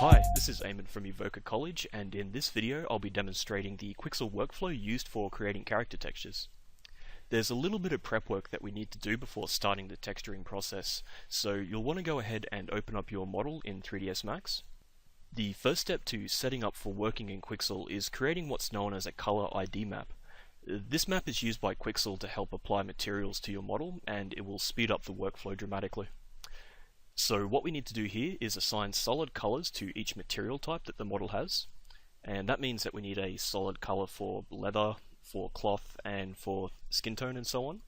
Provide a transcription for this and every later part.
Hi, this is Eamon from Evoker College, and in this video I'll be demonstrating the Quixel workflow used for creating character textures. There's a little bit of prep work that we need to do before starting the texturing process, so you'll want to go ahead and open up your model in 3ds Max. The first step to setting up for working in Quixel is creating what's known as a color ID map. This map is used by Quixel to help apply materials to your model, and it will speed up the workflow dramatically. So what we need to do here is assign solid colors to each material type that the model has, and that means that we need a solid color for leather, for cloth, and for skin tone and so on.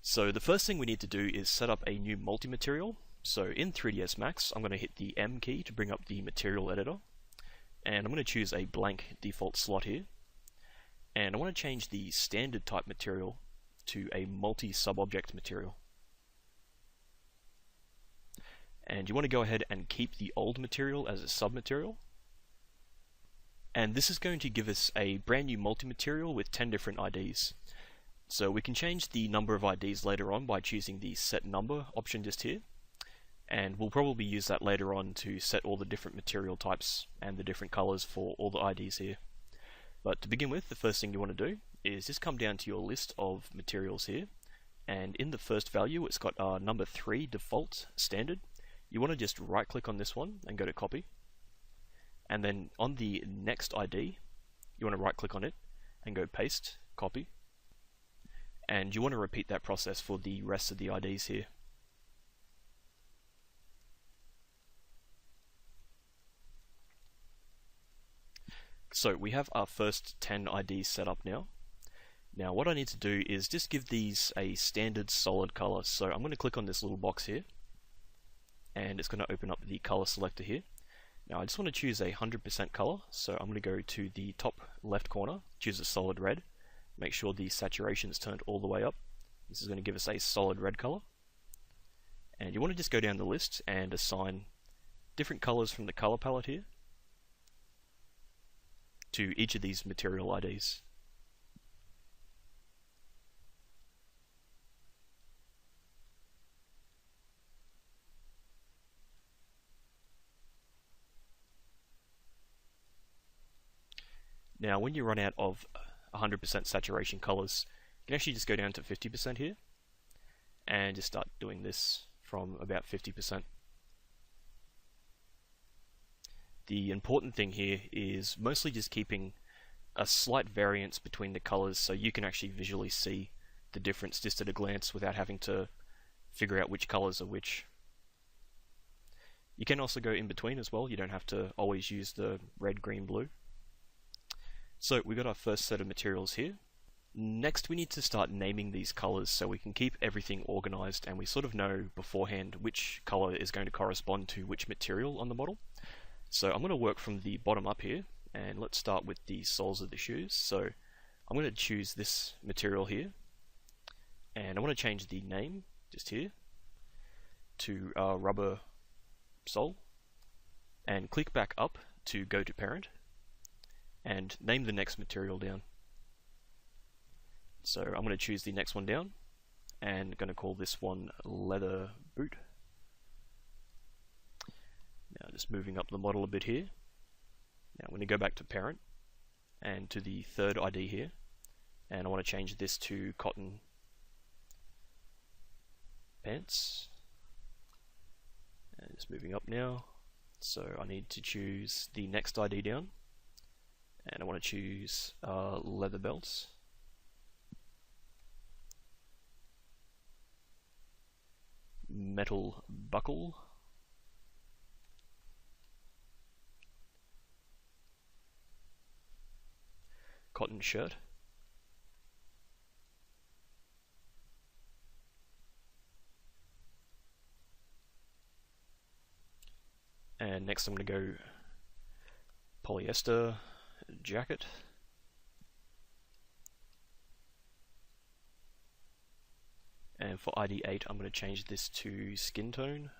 So the first thing we need to do is set up a new multi-material. So in 3ds Max I'm going to hit the M key to bring up the material editor, and I'm going to choose a blank default slot here, and I want to change the standard type material to a multi-subobject material. And you want to go ahead and keep the old material as a submaterial. And this is going to give us a brand new multi-material with 10 different IDs. So we can change the number of IDs later on by choosing the set number option just here. And we'll probably use that later on to set all the different material types and the different colors for all the IDs here. But to begin with, the first thing you want to do is just come down to your list of materials here. And in the first value it's got number 3 default standard. You want to just right click on this one and go to copy, and then on the next ID you want to right click on it and go paste, copy, and you want to repeat that process for the rest of the IDs here. So we have our first 10 IDs set up now. Now what I need to do is just give these a standard solid color. So I'm going to click on this little box here, and it's going to open up the color selector here. Now I just want to choose a 100% color, so I'm going to go to the top left corner, choose a solid red, make sure the saturation is turned all the way up. This is going to give us a solid red color, and you want to just go down the list and assign different colors from the color palette here to each of these material IDs. Now when you run out of 100% saturation colors, you can actually just go down to 50% here and just start doing this from about 50%. The important thing here is mostly just keeping a slight variance between the colors so you can actually visually see the difference just at a glance without having to figure out which colors are which. You can also go in between as well, you don't have to always use the red, green, blue. So we got our first set of materials here. Next we need to start naming these colors so we can keep everything organized and we sort of know beforehand which color is going to correspond to which material on the model. So I'm going to work from the bottom up here, and let's start with the soles of the shoes. So I'm going to choose this material here, and I want to change the name just here to rubber sole, and click back up to go to parent and name the next material down. So I'm going to choose the next one down and going to call this one leather boot. Now just moving up the model a bit here. Now I'm going to go back to parent and to the third ID here, and I want to change this to cotton pants. And just moving up now, so I need to choose the next ID down, and I want to choose leather belts. Metal buckle. Cotton shirt. And next I'm going to go polyester jacket. And for ID 8 I'm going to change this to skin tone.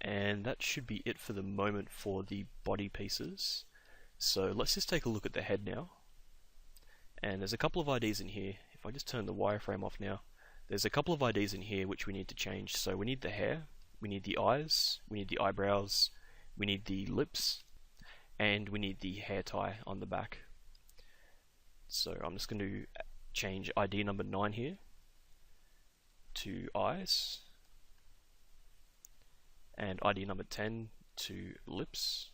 And that should be it for the moment for the body pieces. So let's just take a look at the head now. And there's a couple of IDs in here. If I just turn the wireframe off now, There's a couple of IDs in here which we need to change. So we need the hair, we need the eyes, we need the eyebrows, we need the lips, and we need the hair tie on the back. So I'm just going to change ID number 9 here to eyes, and ID number 10 to lips.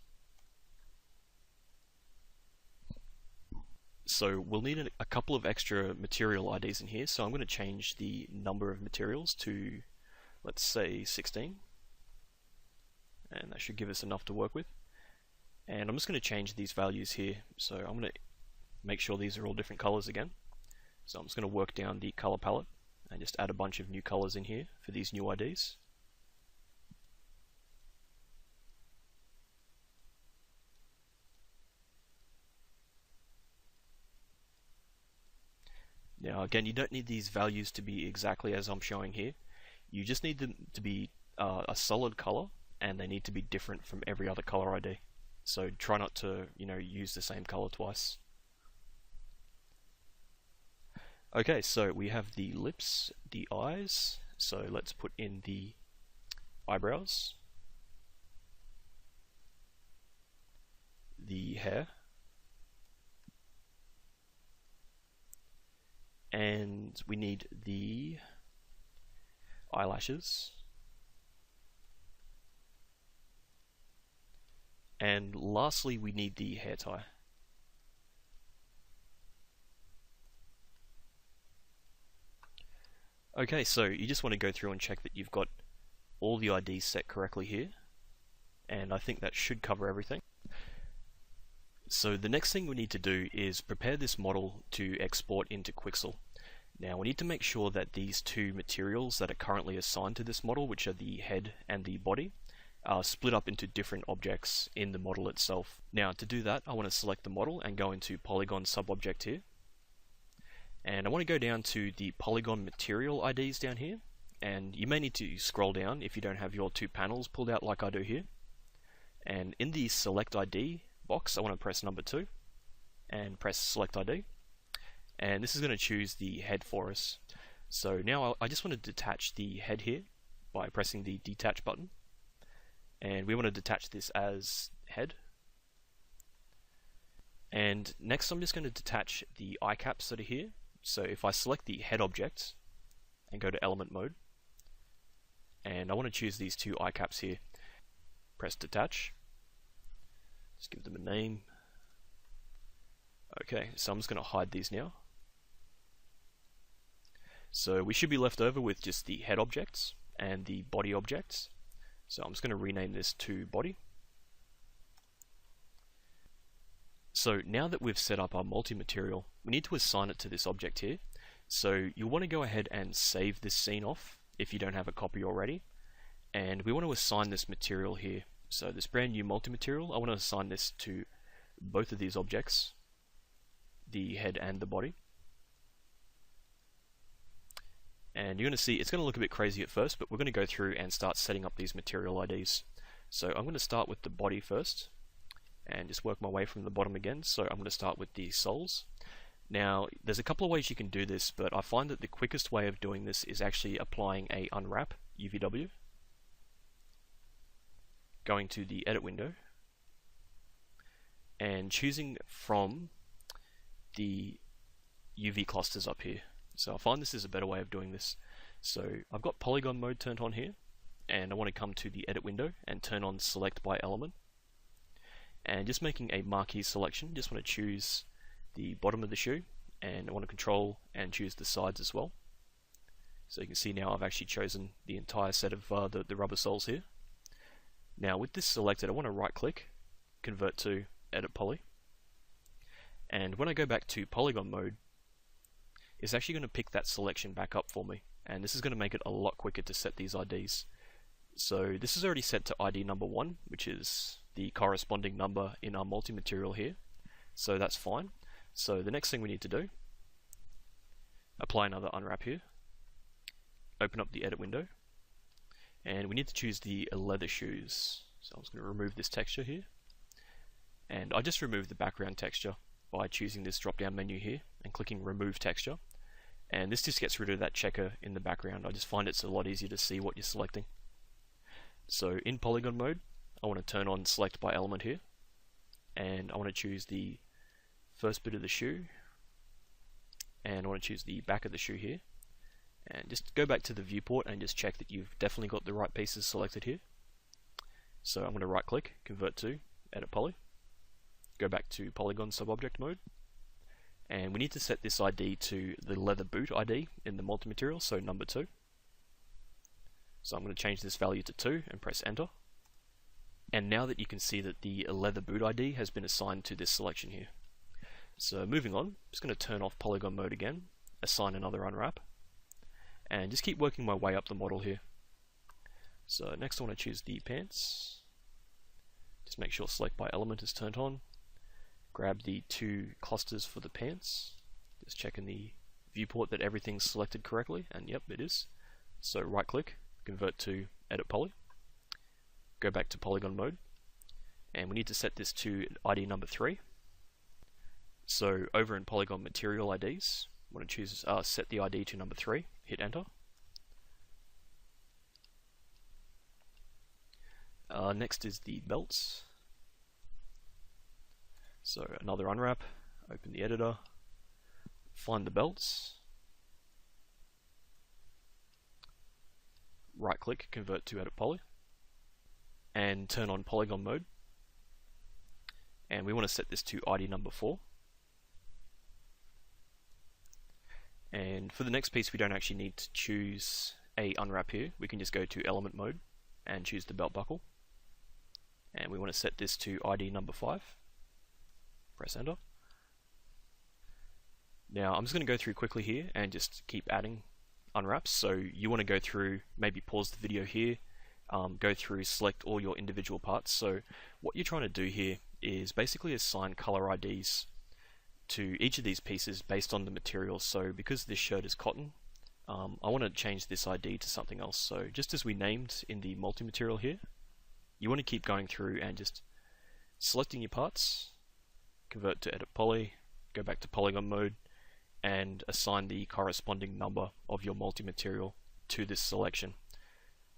So we'll need a couple of extra material IDs in here, so I'm going to change the number of materials to, let's say, 16, and that should give us enough to work with. And I'm just going to change these values here, so I'm going to make sure these are all different colors again. So I'm just going to work down the color palette and just add a bunch of new colors in here for these new IDs. Now again, you don't need these values to be exactly as I'm showing here. You just need them to be a solid color, and they need to be different from every other color ID. So try not to, use the same color twice. Okay, so we have the lips, the eyes, so let's put in the eyebrows, the hair, and we need the eyelashes, and lastly we need the hair tie. Okay, so you just want to go through and check that you've got all the IDs set correctly here, and I think that should cover everything. So the next thing we need to do is prepare this model to export into Quixel. Now we need to make sure that these two materials that are currently assigned to this model, which are the head and the body, are split up into different objects in the model itself. Now to do that, I want to select the model and go into Polygon Subobject here. And I want to go down to the polygon material IDs down here, and you may need to scroll down if you don't have your two panels pulled out like I do here. And in the select ID box, I want to press number 2 and press select ID, and this is going to choose the head for us. So now I just want to detach the head here by pressing the detach button, and we want to detach this as head. And next I'm just going to detach the eye caps that are here. So if I select the head object and go to element mode, and I want to choose these two eye caps here, press detach, just give them a name. Okay, so I'm just going to hide these now. So we should be left over with just the head objects and the body objects. So I'm just going to rename this to body. So now that we've set up our multi-material, we need to assign it to this object here. So you'll want to go ahead and save this scene off if you don't have a copy already. And we want to assign this material here. So this brand new multi-material, I want to assign this to both of these objects, the head and the body. And you're going to see it's going to look a bit crazy at first, but we're going to go through and start setting up these material IDs. So I'm going to start with the body first, and just work my way from the bottom again. So I'm going to start with the soles. Now there's a couple of ways you can do this, but I find that the quickest way of doing this is actually applying a unwrap UVW, going to the edit window and choosing from the UV clusters up here. So I find this is a better way of doing this. So I've got polygon mode turned on here, and I want to come to the edit window and turn on select by element. And just making a marquee selection, just want to choose the bottom of the shoe, and I want to control and choose the sides as well. So you can see now I've actually chosen the entire set of the rubber soles here. Now with this selected, I want to right click, convert to edit poly, and when I go back to polygon mode, it's actually going to pick that selection back up for me, and this is going to make it a lot quicker to set these IDs. So this is already set to ID number 1, which is the corresponding number in our multi-material here, so that's fine. So the next thing we need to do, apply another unwrap here, open up the edit window, and we need to choose the leather shoes. So I'm just going to remove this texture here, and I just removed the background texture by choosing this drop down menu here and clicking remove texture, And this just gets rid of that checker in the background. I just find it's a lot easier to see what you're selecting. So in polygon mode, I want to turn on select by element here, and I want to choose the first bit of the shoe, and I want to choose the back of the shoe here, and just go back to the viewport and just check that you've definitely got the right pieces selected here. So I'm going to right click, convert to, edit poly, go back to polygon subobject mode, and we need to set this ID to the leather boot ID in the multi-material, so number 2. So I'm going to change this value to 2 and press enter. And now that you can see that the leather boot ID has been assigned to this selection here. So moving on, I'm just going to turn off polygon mode again, assign another unwrap, and just keep working my way up the model here. So next I want to choose the pants. Just make sure select by element is turned on. Grab the 2 clusters for the pants. Just check in the viewport that everything's selected correctly, and yep, it is. So right click, convert to edit poly. Go back to polygon mode, and we need to set this to ID number 3. So over in polygon material IDs, I want to choose set the ID to number 3, hit enter. Next is the belts. So another unwrap, open the editor, find the belts, right click, convert to edit poly, and turn on polygon mode, and we want to set this to ID number 4. And for the next piece we don't actually need to choose a unwrap here, we can just go to element mode and choose the belt buckle, and we want to set this to ID number 5, press enter. Now I'm just going to go through quickly here and just keep adding unwraps, so you want to go through, maybe pause the video here, go through, select all your individual parts. So what you're trying to do here is basically assign color IDs to each of these pieces based on the material. So because this shirt is cotton, I want to change this ID to something else. So just as we named in the multi-material here, you want to keep going through and just selecting your parts, convert to edit poly, go back to polygon mode, and assign the corresponding number of your multi-material to this selection.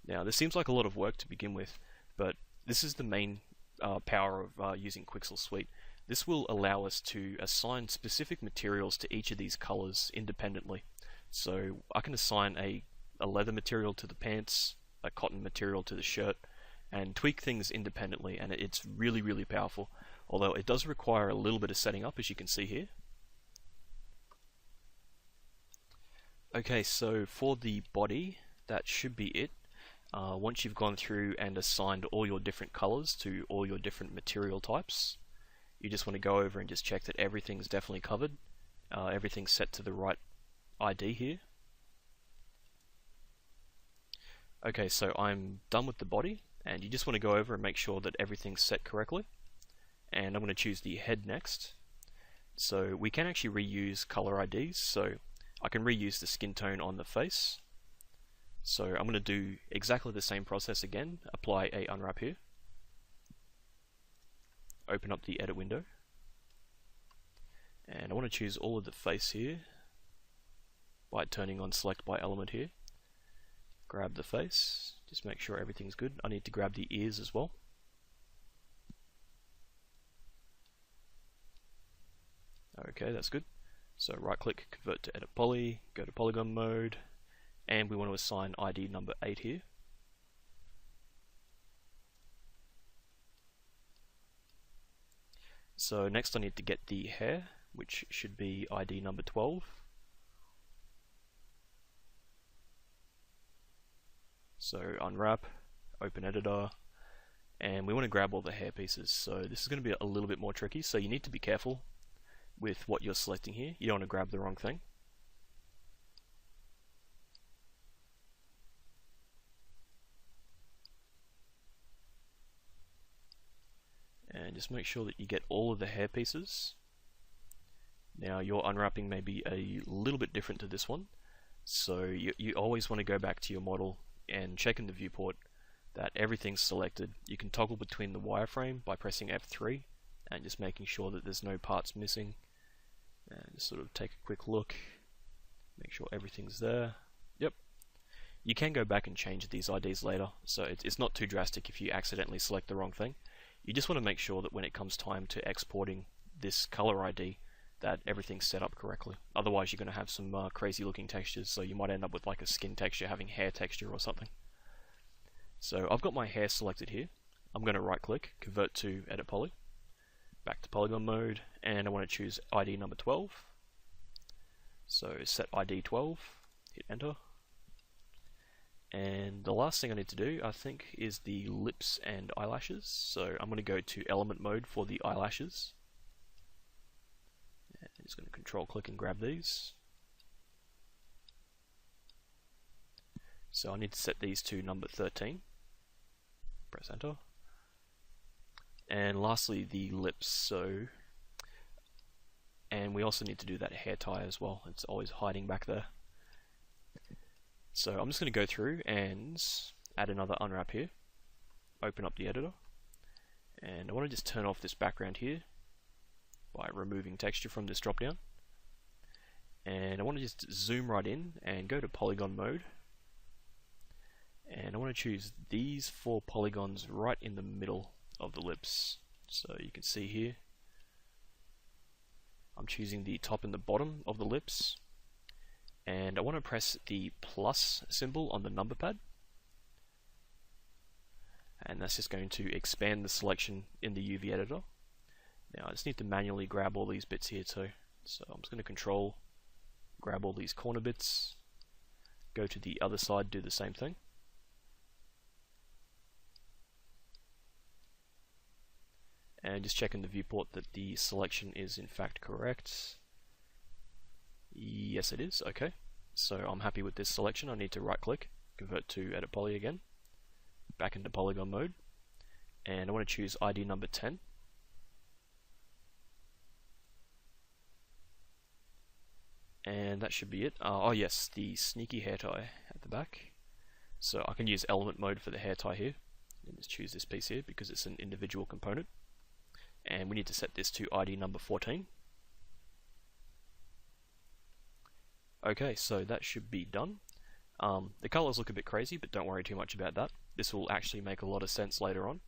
Now this seems like a lot of work to begin with, but this is the main power of using Quixel Suite. This will allow us to assign specific materials to each of these colors independently. So I can assign a leather material to the pants, a cotton material to the shirt, and tweak things independently, and it's really, really powerful. Although it does require a little bit of setting up, as you can see here. Okay, so for the body, that should be it. Once you've gone through and assigned all your different colors to all your different material types, you just want to go over and just check that everything's definitely covered. Everything's set to the right ID here. Okay, so I'm done with the body, and you just want to go over and make sure that everything's set correctly. And I'm going to choose the head next. So we can actually reuse color IDs, so I can reuse the skin tone on the face. So I'm going to do exactly the same process again, apply a unwrap here, open up the edit window, and I want to choose all of the face here by turning on select by element here. Grab the face, just make sure everything's good. I need to grab the ears as well. Okay, that's good. So right click, convert to edit poly, go to polygon mode, and we want to assign ID number 8 here. So next I need to get the hair, which should be ID number 12. So unwrap, open editor, and we want to grab all the hair pieces. So this is going to be a little bit more tricky, so you need to be careful with what you're selecting here. You don't want to grab the wrong thing. And just make sure that you get all of the hair pieces. Now your unwrapping may be a little bit different to this one, so you always want to go back to your model and check in the viewport that everything's selected. You can toggle between the wireframe by pressing F3 and just making sure that there's no parts missing. And just sort of take a quick look. Make sure everything's there. Yep. You can go back and change these IDs later, so it's not too drastic if you accidentally select the wrong thing. You just want to make sure that when it comes time to exporting this color ID, that everything's set up correctly. Otherwise you're going to have some crazy looking textures, so you might end up with like a skin texture having hair texture or something. So I've got my hair selected here. I'm going to right click, convert to edit poly, back to polygon mode, and I want to choose ID number 12. So set ID 12, hit enter. And the last thing I need to do, I think, is the lips and eyelashes. So I'm going to go to element mode for the eyelashes. And I'm just going to control click and grab these. So I need to set these to number 13. Press enter. And lastly, the lips. And we also need to do that hair tie as well. It's always hiding back there. So I'm just going to go through and add another unwrap here. Open up the editor. And I want to just turn off this background here by removing texture from this drop down. And I want to just zoom right in and go to polygon mode. And I want to choose these 4 polygons right in the middle of the lips. So you can see here, I'm choosing the top and the bottom of the lips. And I want to press the plus symbol on the number pad. And that's just going to expand the selection in the UV editor. Now I just need to manually grab all these bits here too. So I'm just going to control, grab all these corner bits, go to the other side, do the same thing. And just checking the viewport that the selection is in fact correct. Yes it is, okay. So I'm happy with this selection. I need to right click, convert to edit poly again, back into polygon mode, and I want to choose ID number 10. And that should be it. Oh yes, the sneaky hair tie at the back. So I can use element mode for the hair tie here, and just choose this piece here because it's an individual component. And we need to set this to ID number 14. Okay, so that should be done. The colors look a bit crazy, but don't worry too much about that. This will actually make a lot of sense later on.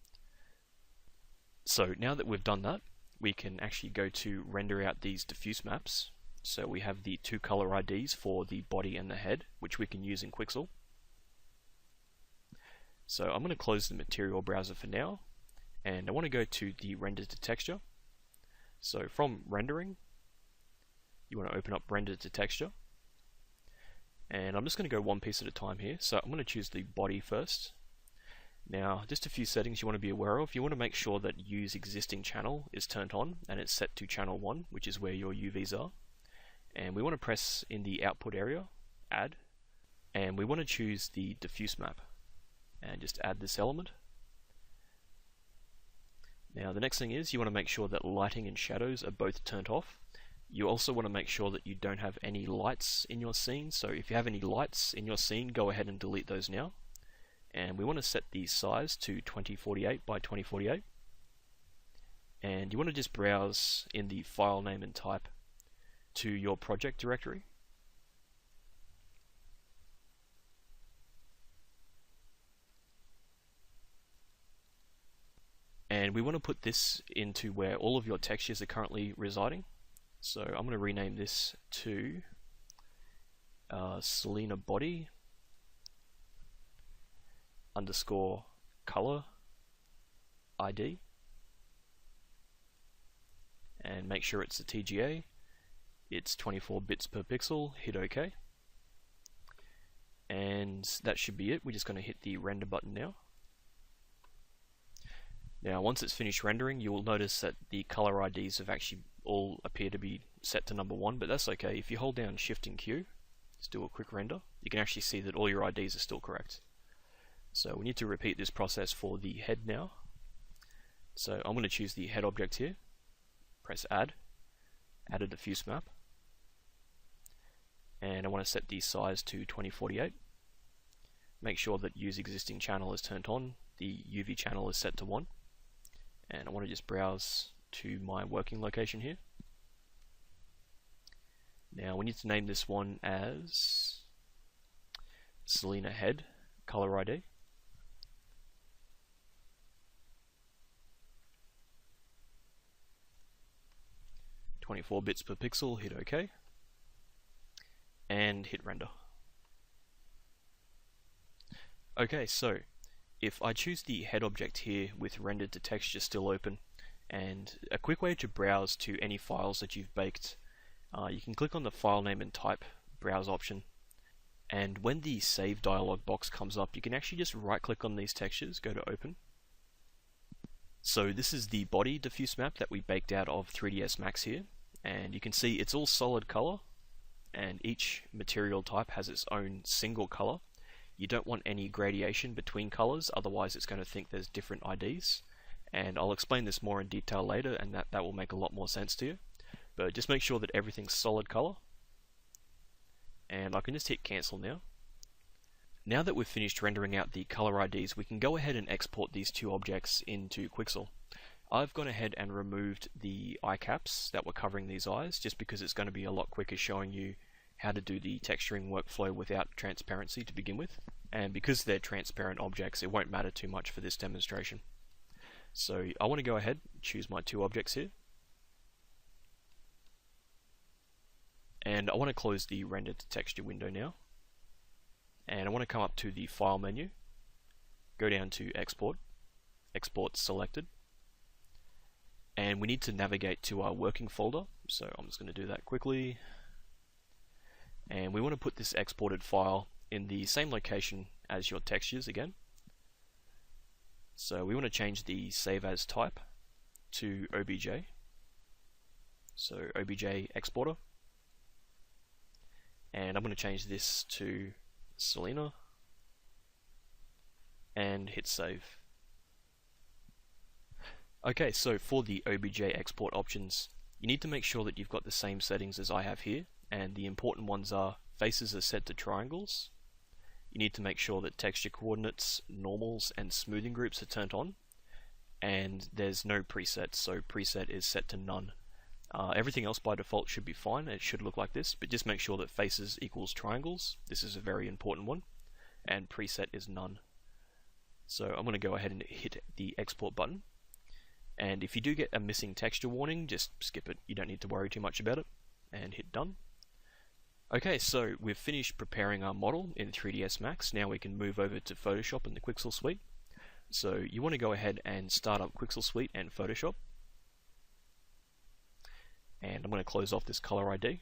So now that we've done that, we can actually go to render out these diffuse maps. So we have the 2 color IDs for the body and the head, which we can use in Quixel. So I'm going to close the material browser for now, and I want to go to the render to texture. So from rendering, you want to open up render to texture. And I'm just going to go one piece at a time here. So I'm going to choose the body first. Now, just a few settings you want to be aware of. You want to make sure that use existing channel is turned on and it's set to channel 1, which is where your UVs are. And we want to press in the output area, add, and we want to choose the diffuse map and just add this element. Now the next thing is you want to make sure that lighting and shadows are both turned off. You also want to make sure that you don't have any lights in your scene. So if you have any lights in your scene, go ahead and delete those now. And we want to set the size to 2048 by 2048. And you want to just browse in the file name and type to your project directory. And we want to put this into where all of your textures are currently residing. So I'm going to rename this to Selena Body underscore color ID, and make sure it's a TGA. It's 24 bits per pixel. Hit OK, and that should be it. We're just going to hit the render button now. Now once it's finished rendering, you will notice that the color IDs have actually all appear to be set to number 1, but that's okay. If you hold down Shift and Q, just do a quick render, you can actually see that all your IDs are still correct. So we need to repeat this process for the head now. So I'm going to choose the head object here, press add a diffuse map, and I want to set the size to 2048. Make sure that use existing channel is turned on, the UV channel is set to 1, and I want to just browse to my working location here. Now we need to name this one as Selena Head Color ID. .24 bits per pixel, hit OK, and hit render. Okay, so if I choose the head object here with rendered to texture still open, and a quick way to browse to any files that you've baked, you can click on the file name and type browse option, and when the save dialog box comes up, you can actually just right click on these textures, go to open. So this is the body diffuse map that we baked out of 3ds Max here, and you can see it's all solid color, and each material type has its own single color. You don't want any gradation between colors, otherwise it's going to think there's different IDs, and I'll explain this more in detail later, and that will make a lot more sense to you. But just make sure that everything's solid color, and I can just hit cancel now. Now that we've finished rendering out the color IDs, we can go ahead and export these two objects into Quixel. I've gone ahead and removed the eye caps that were covering these eyes, just because it's going to be a lot quicker showing you how to do the texturing workflow without transparency to begin with. And because they're transparent objects, it won't matter too much for this demonstration. So I want to go ahead and choose my two objects here. And I want to close the render to texture window now. And I want to come up to the file menu, go down to export, export selected, and we need to navigate to our working folder, so I'm just going to do that quickly. And we want to put this exported file in the same location as your textures again. So we want to change the save as type to OBJ, so OBJ exporter, and I'm going to change this to Selena and hit save. Okay, so for the OBJ export options, you need to make sure that you've got the same settings as I have here, and the important ones are faces are set to triangles. You need to make sure that texture coordinates, normals, and smoothing groups are turned on, and there's no preset, so preset is set to none. Everything else by default should be fine, it should look like this, but just make sure that faces equals triangles. This is a very important one, and preset is none. So I'm going to go ahead and hit the export button, and if you do get a missing texture warning, just skip it, you don't need to worry too much about it, and hit done. Okay, so we've finished preparing our model in 3ds Max. Now we can move over to Photoshop and the Quixel Suite. So you want to go ahead and start up Quixel Suite and Photoshop. And I'm going to close off this color ID.